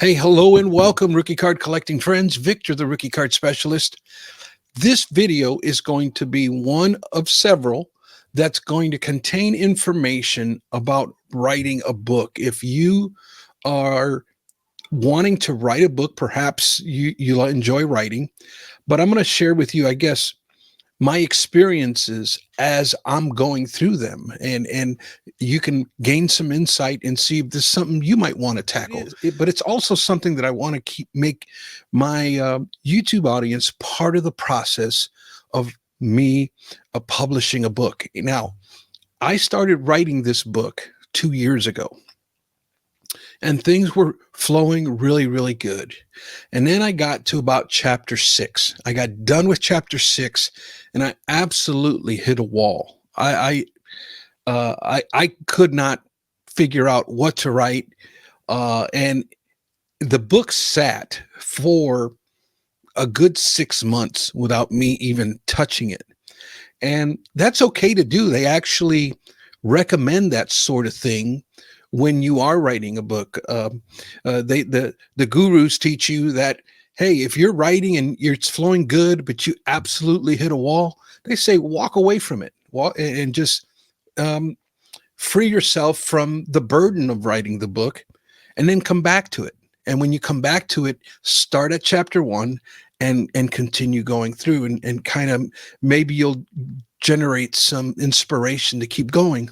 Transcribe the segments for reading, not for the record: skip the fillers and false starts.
Hey, hello and welcome, rookie card collecting friends. Victor, the rookie card specialist. This video is going to be one of several that's going to contain information about writing a book. If you are wanting to write a book, perhaps you enjoy writing, but I'm going to share with you, I guess, my experiences as I'm going through them, and you can gain some insight and see if there's something you might want to tackle. But it's also something that I want to make my YouTube audience part of the process of me publishing a book. Now, I started writing this book 2 years ago, and things were flowing really, really good. And then I got to about chapter 6. I got done with chapter 6, and I absolutely hit a wall. I could not figure out what to write, and the book sat for a good 6 months without me even touching it. And that's okay to do. They actually recommend that sort of thing when you are writing a book. The gurus teach you that, hey, if you're writing and it's flowing good, but you absolutely hit a wall, they say walk away from it, walk and just um, free yourself from the burden of writing the book, and then come back to it. And when you come back to it, start at chapter 1 and continue going through, and kind of maybe you'll generate some inspiration to keep going.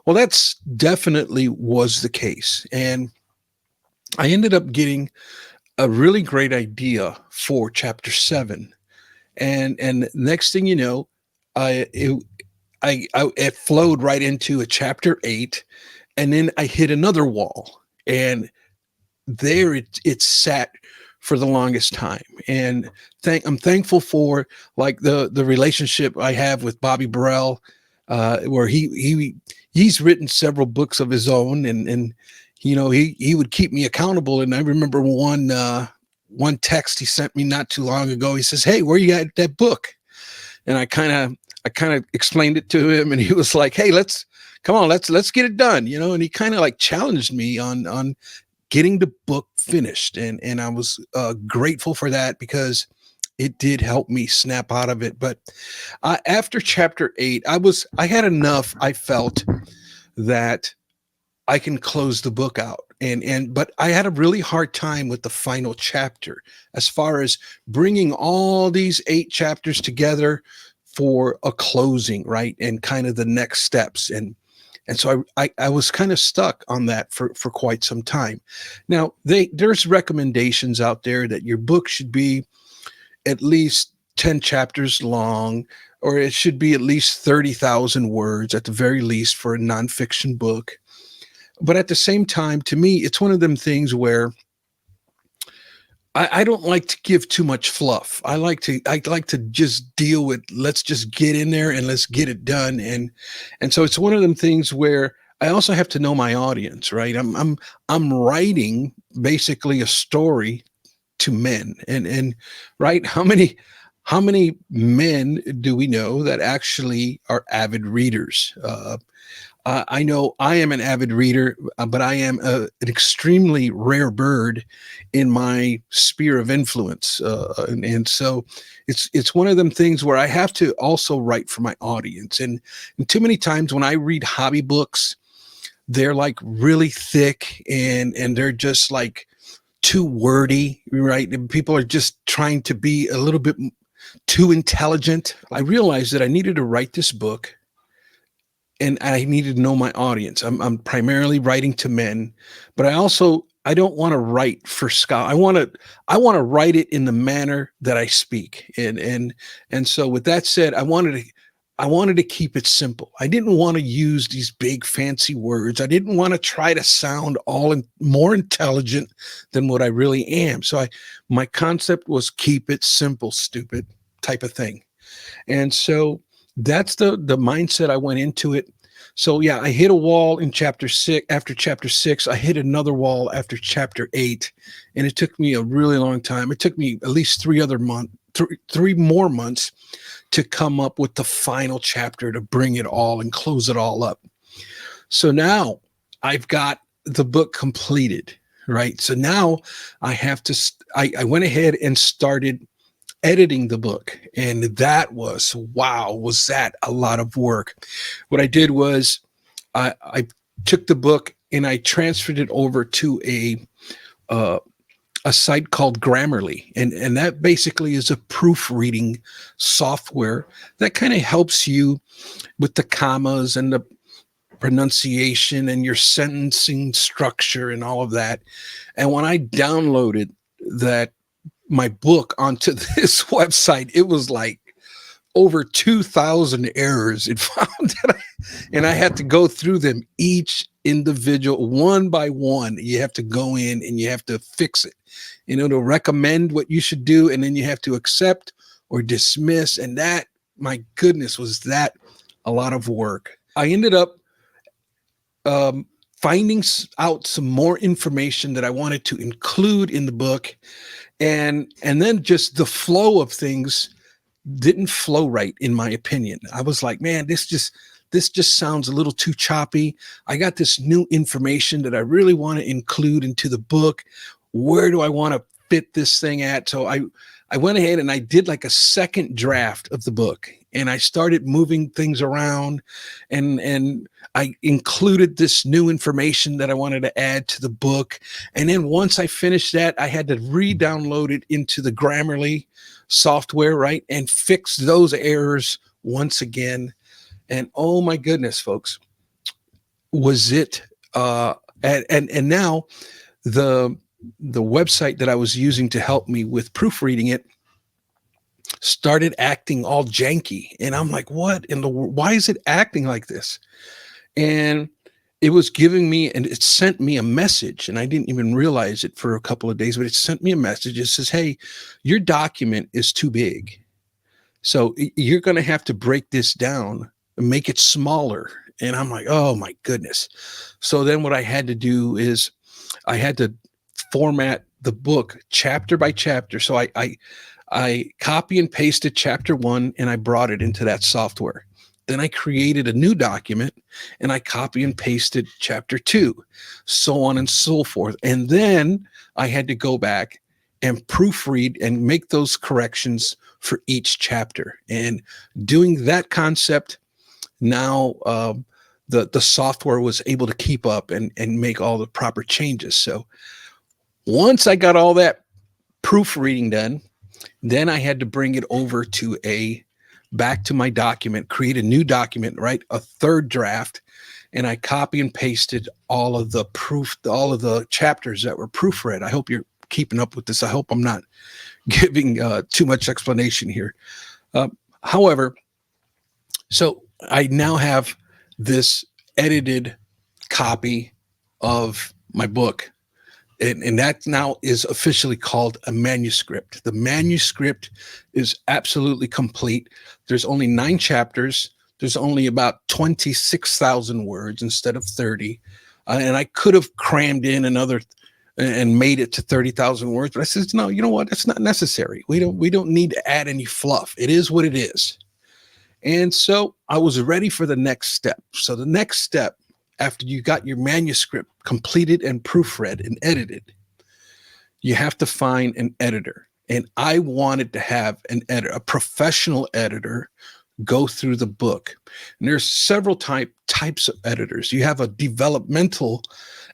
Well, that's definitely was the case. And I ended up getting a really great idea for chapter 7. And next thing you know, I it, it flowed right into a chapter 8, and then I hit another wall, and there it sat for the longest time. And I'm thankful for, like, the relationship I have with Bobby Burrell, where he's written several books of his own, and he would keep me accountable. And I remember one text he sent me not too long ago. He says, "Hey, where you at that book?" And I kind of explained it to him, and he was like, "Hey, come on, let's get it done," and he kind of like challenged me on getting the book finished. And I was grateful for that, because it did help me snap out of it. But after chapter 8, I had enough. I felt that I can close the book out. But I had a really hard time with the final chapter, as far as bringing all these 8 chapters together for a closing, right? And kind of the next steps. And so I was kind of stuck on that for quite some time. Now, there's recommendations out there that your book should be at least 10 chapters long, or it should be at least 30,000 words at the very least for a nonfiction book. But at the same time, to me, it's one of them things where I don't like to give too much fluff. I like to just deal with, let's just get in there and let's get it done. And so it's one of them things where I also have to know my audience, right? I'm writing basically a story to men, and right, how many men do we know that actually are avid readers? I know I am an avid reader, but I am an extremely rare bird in my sphere of influence, and so it's one of them things where I have to also write for my audience. And too many times when I read hobby books, they're like really thick, and they're just like too wordy, right? And people are just trying to be a little bit too intelligent. I realized that I needed to write this book, and I needed to know my audience. I'm primarily writing to men, but I don't want to write for scholar. I want to write it in the manner that I speak. And so with that said, I wanted to keep it simple. I didn't want to use these big fancy words. I didn't want to try to sound more intelligent than what I really am. So my concept was keep it simple, stupid type of thing. And so that's the mindset I went into it. So yeah, I hit a wall in chapter 6. After chapter 6, I hit another wall after chapter 8, and it took me a really long time. It took me at least 3 more months to come up with the final chapter to bring it all and close it all up. So now I've got the book completed. right? So now I have to, I went ahead and started editing the book. And that was, wow, was that a lot of work? What I did was I took the book and I transferred it over to uh, a site called Grammarly, and that basically is a proofreading software that kind of helps you with the commas and the pronunciation and your sentencing structure and all of that. And when I downloaded that my book onto this website, it was like over 2,000 errors it found and I had to go through them each individual one by one. You have to go in and you have to fix it, to recommend what you should do, and then you have to accept or dismiss. And that, my goodness, was that a lot of work. I ended up finding out some more information that I wanted to include in the book, and then just the flow of things didn't flow right, in my opinion. I was like, man, this just sounds a little too choppy. I got this new information that I really want to include into the book. Where do I want to fit this thing at? So I went ahead and I did like a second draft of the book, and I started moving things around, and I included this new information that I wanted to add to the book. And then once I finished that, I had to re-download it into the Grammarly software, right? And fix those errors once again. And oh my goodness, folks, was it and now the website that I was using to help me with proofreading it started acting all janky. And I'm like, what in the world? Why is it acting like this? And it was giving me, and it sent me a message, and I didn't even realize it for a couple of days, but it sent me a message. It says, hey, your document is too big. So you're going to have to break this down and make it smaller. And I'm like, oh my goodness. So then what I had to do is I had to format the book chapter by chapter. So I copy and pasted chapter 1 and I brought it into that software. Then I created a new document and I copy and pasted chapter 2, so on and so forth. And then I had to go back and proofread and make those corrections for each chapter. And doing that concept, now the software was able to keep up and make all the proper changes. So once I got all that proofreading done, then I had to bring it over to back to my document, create a new document, write a third draft, and I copy and pasted all of the chapters that were proofread. I hope you're keeping up with this. I hope I'm not giving too much explanation here. However, so I now have this edited copy of my book, and that now is officially called a manuscript. The manuscript is absolutely complete. There's only 9 chapters. There's only about 26,000 words instead of 30. And I could have crammed in another and made it to 30,000 words, but I said, no, you know what? It's not necessary. We don't need to add any fluff. It is what it is. And so I was ready for the next step. So the next step, after you got your manuscript completed and proofread and edited, you have to find an editor. And I wanted to have an editor, a professional editor, go through the book. And there's several types of editors. You have a developmental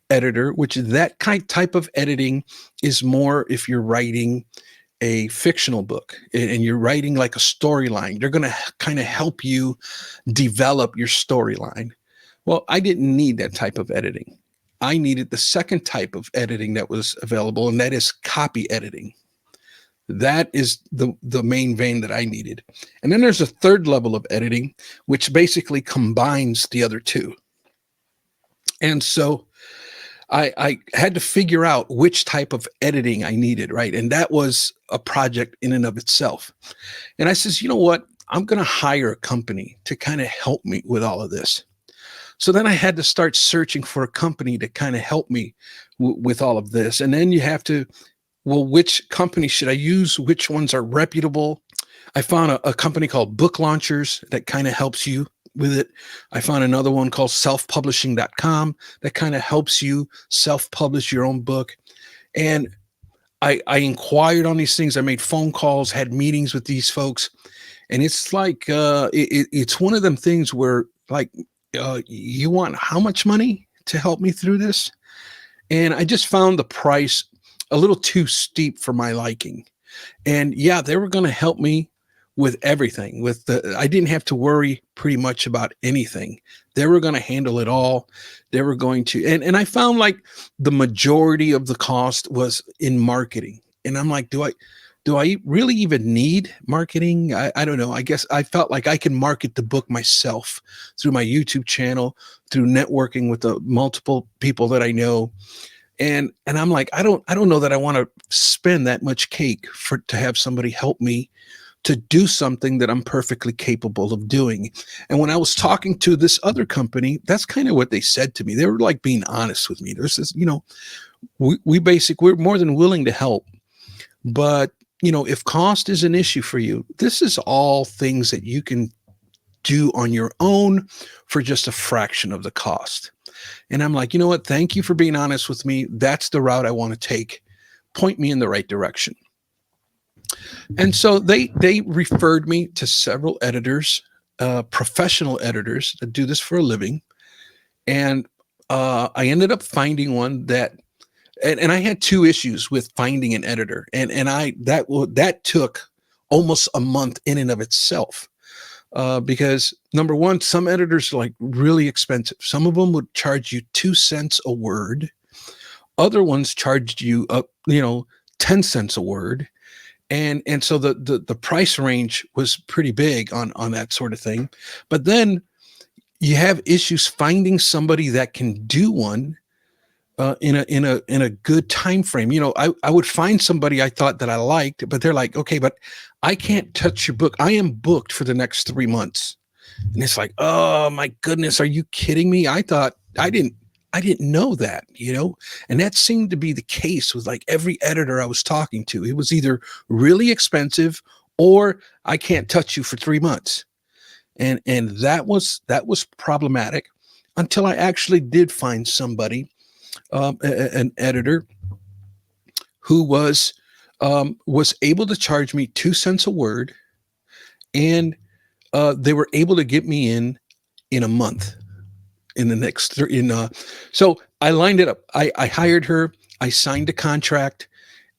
editor, which that type of editing is more if you're writing a fictional book and you're writing like a storyline. They're going to kind of help you develop your storyline. Well, I didn't need that type of editing. I needed the second type of editing that was available, and that is copy editing. That is the main vein that I needed. And then there's a third level of editing, which basically combines the other two. And so I had to figure out which type of editing I needed, right? And that was a project in and of itself. And I says, you know what? I'm going to hire a company to kind of help me with all of this. So then I had to start searching for a company to kind of help me with all of this. And then you have to, well, which company should I use? Which ones are reputable? I found a company called Book Launchers that kind of helps you with it. I found another one called selfpublishing.com that kind of helps you self-publish your own book. And I inquired on these things. I made phone calls, had meetings with these folks, and it's like it's one of them things where like you want how much money to help me through this? And I just found the price a little too steep for my liking. And yeah, they were going to help me with everything. With the I didn't have to worry pretty much about anything. They were going to handle it all. They were going to and I found like the majority of the cost was in marketing. And I'm like, do I really even need marketing? I don't know. I guess I felt like I can market the book myself through my YouTube channel, through networking with the multiple people that I know. And I'm like, I don't know that I want to spend that much cake for to have somebody help me to do something that I'm perfectly capable of doing. And when I was talking to this other company, that's kind of what they said to me. They were like being honest with me. There's this, we're more than willing to help. But, if cost is an issue for you, this is all things that you can do on your own for just a fraction of the cost. And I'm like, you know what? Thank you for being honest with me. That's the route I want to take. Point me in the right direction. And so they referred me to several editors, professional editors that do this for a living. And I ended up finding one and I had two issues with finding an editor, and that took almost a month in and of itself. Because number one, some editors are like really expensive. Some of them would charge you 2 cents a word. Other ones charged you 10 cents a word. And so the price range was pretty big on that sort of thing. But then you have issues finding somebody that can do one in a good time frame. I would find somebody I thought that I liked, but they're like, okay, but I can't touch your book. I am booked for the next 3 months. And it's like, oh my goodness, are you kidding me? I didn't know that, and that seemed to be the case with like every editor I was talking to. It was either really expensive or I can't touch you for 3 months. And that was problematic until I actually did find somebody, an editor who was able to charge me 2 cents a word, and they were able to get me in a month. In the next so I lined it up. I hired her. I signed a contract,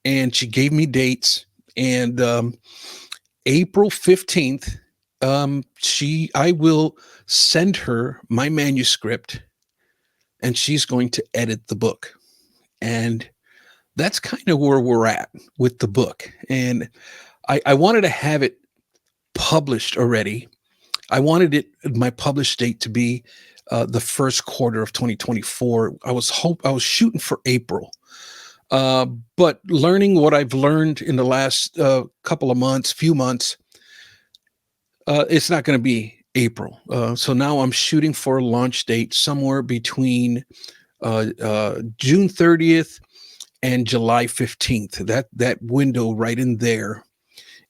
and she gave me dates. And April 15th, I will send her my manuscript, and she's going to edit the book. And that's kind of where we're at with the book. And I wanted to have it published already. I wanted my published date to be the first quarter of 2024. I was shooting for April. But learning what I've learned in the last few months, it's not going to be April. So now I'm shooting for a launch date somewhere between June 30th and July 15th. That window right in there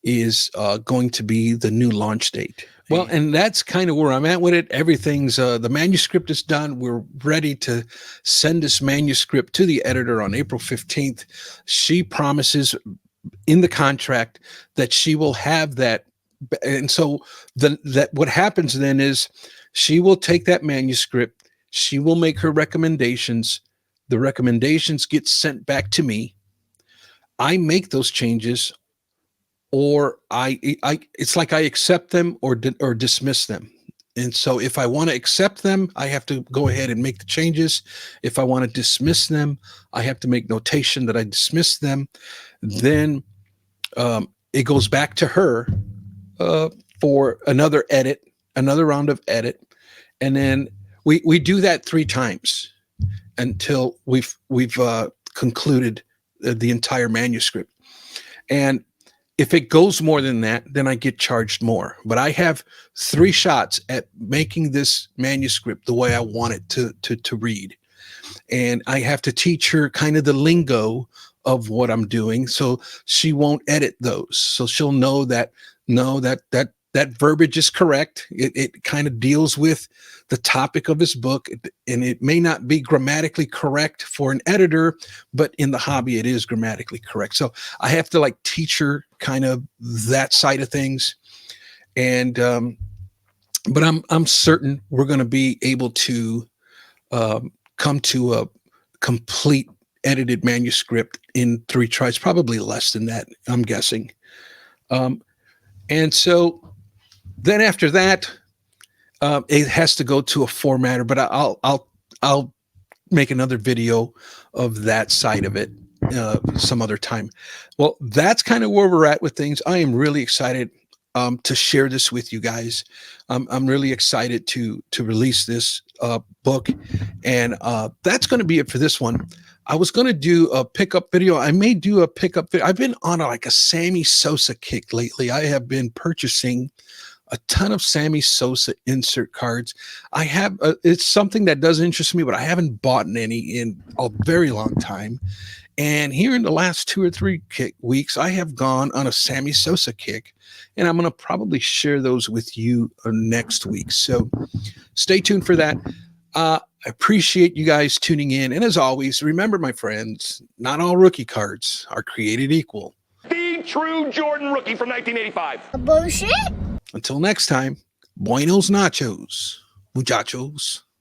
is going to be the new launch date. Well, and that's kind of where I'm at with it. Everything's the manuscript is done. We're ready to send this manuscript to the editor on April 15th. She promises in the contract that she will have that. And so that what happens then is she will take that manuscript. She will make her recommendations. The recommendations get sent back to me. I make those changes, or it's like I accept them or dismiss them. And so if I want to accept them, I have to go ahead and make the changes. If I want to dismiss them, I have to make notation that I dismiss them. Then it goes back to her for another round of edit. And then we do that 3 times until we've concluded the entire manuscript. And if it goes more than that, then I get charged more. But I have 3 shots at making this manuscript the way I want it to read. And I have to teach her kind of the lingo of what I'm doing, so she won't edit those. So she'll know that, no, that that verbiage is correct. It kind of deals with the topic of his book, and it may not be grammatically correct for an editor, but in the hobby, it is grammatically correct. So I have to like teach her kind of that side of things. And but I'm certain we're going to be able to come to a complete edited manuscript in 3 tries, probably less than that, I'm guessing. And so then after that, it has to go to a formatter, but I'll make another video of that side of it some other time. Well, that's kind of where we're at with things. I am really excited to share this with you guys. I'm really excited to release this book, and that's going to be it for this one. I was going to do a pickup video. I may do a pickup video. I've been on like a Sammy Sosa kick lately. I have been purchasing a ton of Sammy Sosa insert cards. I have, it's something that does interest me, but I haven't bought any in a very long time. And here in the last 2 or 3 weeks, I have gone on a Sammy Sosa kick, and I'm going to probably share those with you next week. So stay tuned for that. I appreciate you guys tuning in. And as always, remember, my friends, not all rookie cards are created equal. The true Jordan rookie from 1985. Bullshit. Until next time, buenos nachos, muchachos.